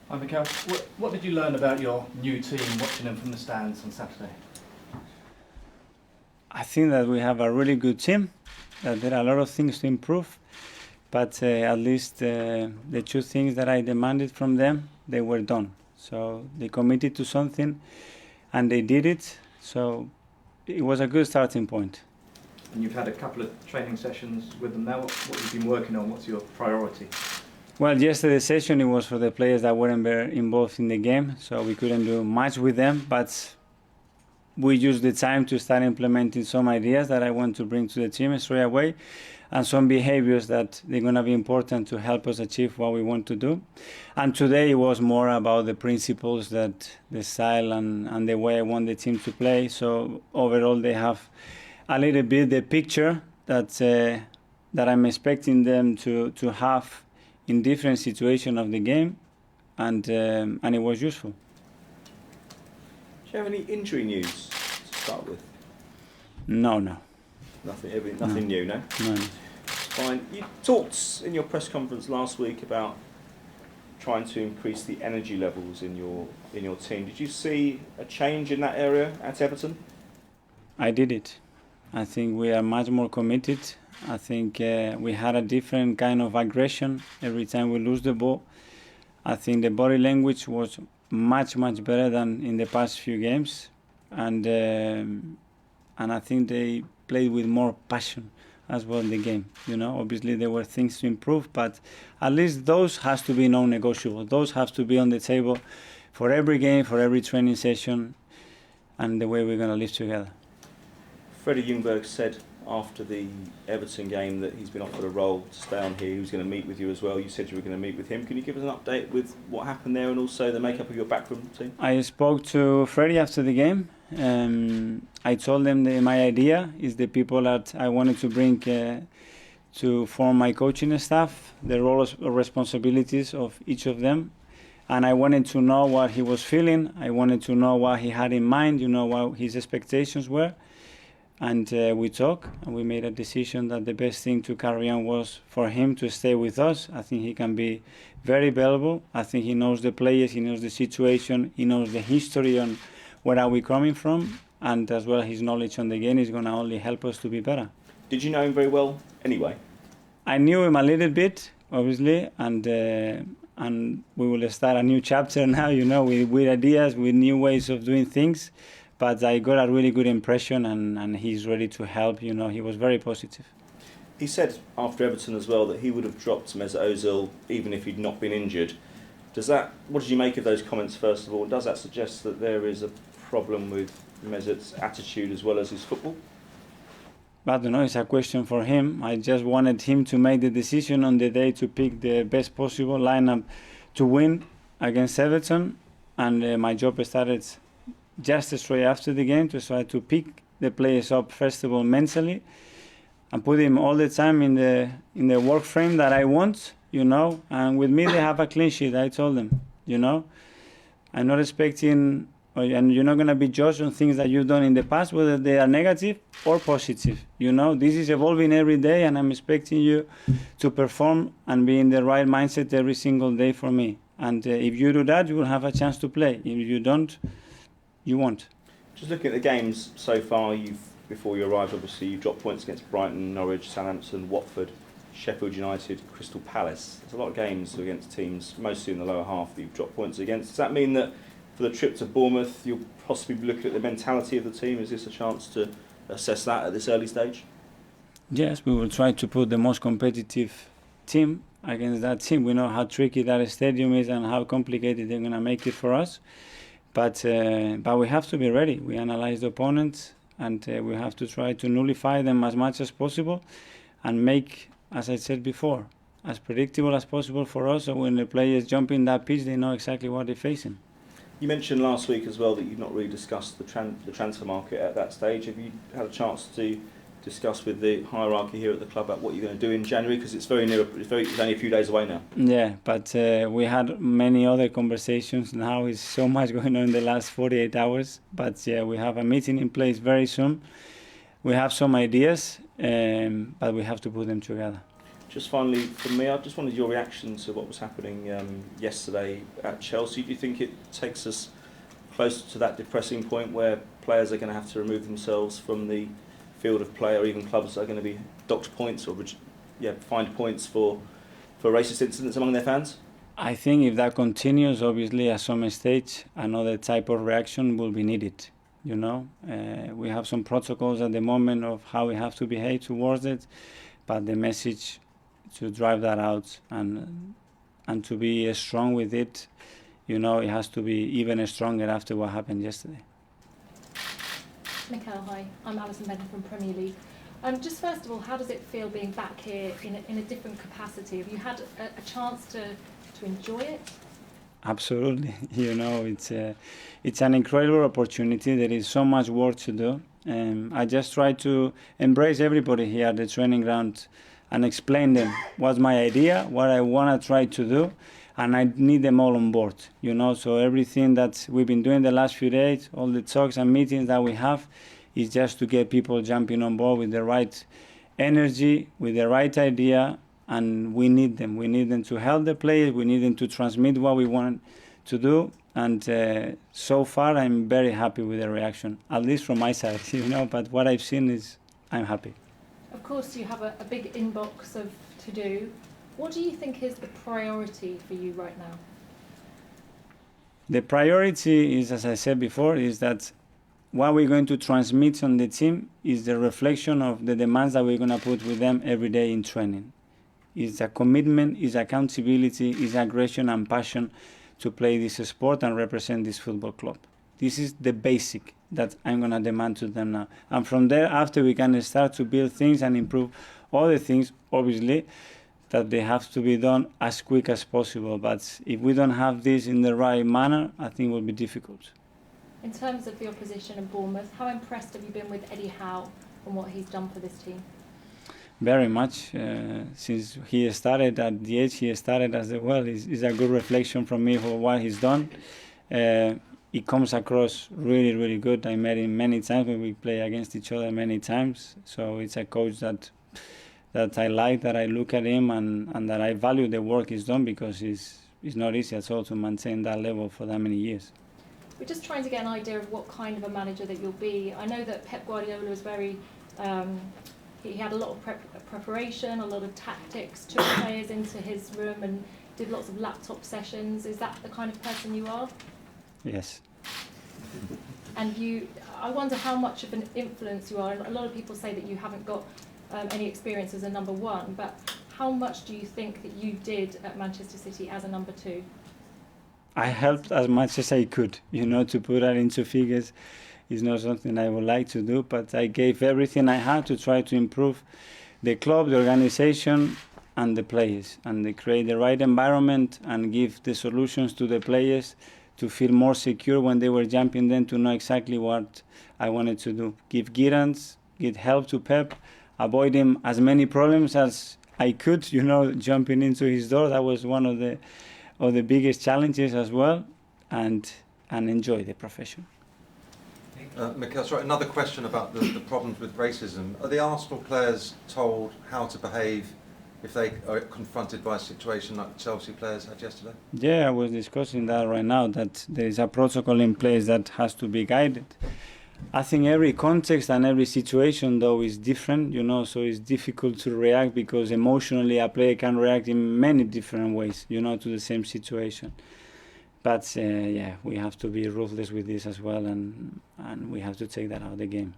Hi, Mikhail. What did you learn about your new team watching them from the stands on Saturday? I think that we have a really good team, that there are a lot of things to improve, but at least the two things that I demanded from them, they were done. So they committed to something and they did it, so it was a good starting point. And you've had a couple of training sessions with them now. What have you been working on? What's your priority? Well, yesterday's session, it was for the players that weren't very involved in the game, so we couldn't do much with them, but we used the time to start implementing some ideas that I want to bring to the team straight away, and some behaviors that they're going to be important to help us achieve what we want to do. And today it was more about the principles, that the style and the way I want the team to play. So overall they have a little bit the picture that that I'm expecting them to have in different situations of the game, and it was useful. Do you have any injury news to start with? No. Nothing new, no? No. Fine. You talked in your press conference last week about trying to increase the energy levels in your team. Did you see a change in that area at Everton? I did it. I think we are much more committed. I think we had a different kind of aggression every time we lose the ball. I think the body language was much better than in the past few games, and I think they played with more passion as well in the game. Obviously there were things to improve, but at least those has to be non-negotiable. Those have to be on the table for every game, for every training session, and the way we're going to live together. Freddie Ljungberg said after the Everton game that he's been offered a role to stay on here. He was going to meet with you as well. You said you were going to meet with him. Can you give us an update with what happened there and also the makeup of your backroom team? I spoke to Freddie after the game. I told them that my idea is the people that I wanted to bring to form my coaching staff, the roles or responsibilities of each of them. And I wanted to know what he was feeling. I wanted to know what he had in mind, what his expectations were. And we talked, and we made a decision that the best thing to carry on was for him to stay with us. I think he can be very valuable. I think he knows the players, he knows the situation, he knows the history on where are we coming from, and as well his knowledge on the game is going to only help us to be better. Did you know him very well anyway? I knew him a little bit, obviously, and we will start a new chapter now, with ideas, with new ways of doing things. But I got a really good impression, and he's ready to help. He was very positive. He said after Everton as well that he would have dropped Mesut Ozil even if he'd not been injured. What did you make of those comments first of all? Does that suggest that there is a problem with Mesut's attitude as well as his football? I don't know, it's a question for him. I just wanted him to make the decision on the day to pick the best possible lineup to win against Everton, and my job started just straight after the game to try to pick the players up first of all mentally and put him all the time in the work frame that I want, and with me they have a clean sheet. I told them, I'm not expecting, and you're not going to be judged on things that you've done in the past, whether they are negative or positive. This is evolving every day, and I'm expecting you to perform and be in the right mindset every single day for me. And if you do that, you will have a chance to play. If you don't, you won't. Just looking at the games so far, before you arrived, obviously you've dropped points against Brighton, Norwich, Southampton, Watford, Sheffield United, Crystal Palace. There's a lot of games against teams, mostly in the lower half, that you've dropped points against. Does that mean that for the trip to Bournemouth, you'll possibly be looking at the mentality of the team? Is this a chance to assess that at this early stage? Yes, we will try to put the most competitive team against that team. We know how tricky that stadium is and how complicated they're going to make it for us. But we have to be ready. We analyze the opponents, and we have to try to nullify them as much as possible and make, as I said before, as predictable as possible for us, so when the players jump in that pitch, they know exactly what they're facing. You mentioned last week as well that you've not really discussed the transfer market at that stage. Have you had a chance to discuss with the hierarchy here at the club about what you're going to do in January? Because it's only a few days away now. Yeah, but we had many other conversations. Now is so much going on in the last 48 hours. But yeah, we have a meeting in place very soon. We have some ideas, but we have to put them together. Just finally, for me, I just wanted your reaction to what was happening yesterday at Chelsea. Do you think it takes us closer to that depressing point where players are going to have to remove themselves from the field of play, or even clubs are going to be docked points or fined points for racist incidents among their fans? I think if that continues, obviously at some stage, another type of reaction will be needed. You know, we have some protocols at the moment of how we have to behave towards it, but the message to drive that out and to be strong with it, you know, it has to be even stronger after what happened yesterday. Mikel, hi. I'm Alison Benton from Premier League. Just first of all, how does it feel being back here in a different capacity? Have you had a chance to enjoy it? Absolutely. You know, it's an incredible opportunity. There is so much work to do. I just try to embrace everybody here at the training ground and explain them what's my idea, what I want to try to do, and I need them all on board, you know. So everything that we've been doing the last few days, all the talks and meetings that we have, is just to get people jumping on board with the right energy, with the right idea, and we need them. We need them to help the players, we need them to transmit what we want to do, and so far I'm very happy with the reaction, at least from my side, you know, but what I've seen is I'm happy. Of course, you have a big inbox of to-do. What do you think is the priority for you right now? The priority is, as I said before, is that what we're going to transmit on the team is the reflection of the demands that we're going to put with them every day in training. It's a commitment, it's accountability, it's aggression and passion to play this sport and represent this football club. This is the basic that I'm going to demand to them now. And from there, after, we can start to build things and improve other things, obviously, that they have to be done as quick as possible. But if we don't have this in the right manner, I think it will be difficult. In terms of your position at Bournemouth, how impressed have you been with Eddie Howe and what he's done for this team? Very much. Since he started at the age he started as well, is a good reflection from me for what he's done. It comes across really, really good. I met him many times when we play against each other many times. So it's a coach that I like, that I look at him and that I value the work he's done, because it's not easy at all to maintain that level for that many years. We're just trying to get an idea of what kind of a manager that you'll be. I know that Pep Guardiola was very, he had a lot of preparation, a lot of tactics, took players into his room and did lots of laptop sessions. Is that the kind of person you are? Yes. And I wonder how much of an influence you are. A lot of people say that you haven't got any experience as a number one, but how much do you think that you did at Manchester City as a number two? I helped as much as I could, you know. To put that into figures is not something I would like to do, but I gave everything I had to try to improve the club, the organization, and the players, and they create the right environment and give the solutions to the players to feel more secure when they were jumping, then to know exactly what I wanted to do. Give guidance, give help to Pep, avoid him as many problems as I could, you know, jumping into his door. That was one of the biggest challenges as well, and enjoy the profession. Mikel, sorry, another question about the problems with racism. Are the Arsenal players told how to behave if they are confronted by a situation like the Chelsea players had yesterday? Yeah, I was discussing that right now, that there is a protocol in place that has to be guided. I think every context and every situation, though, is different, you know, so it's difficult to react, because emotionally a player can react in many different ways, you know, to the same situation. But yeah, we have to be ruthless with this as well, and we have to take that out of the game.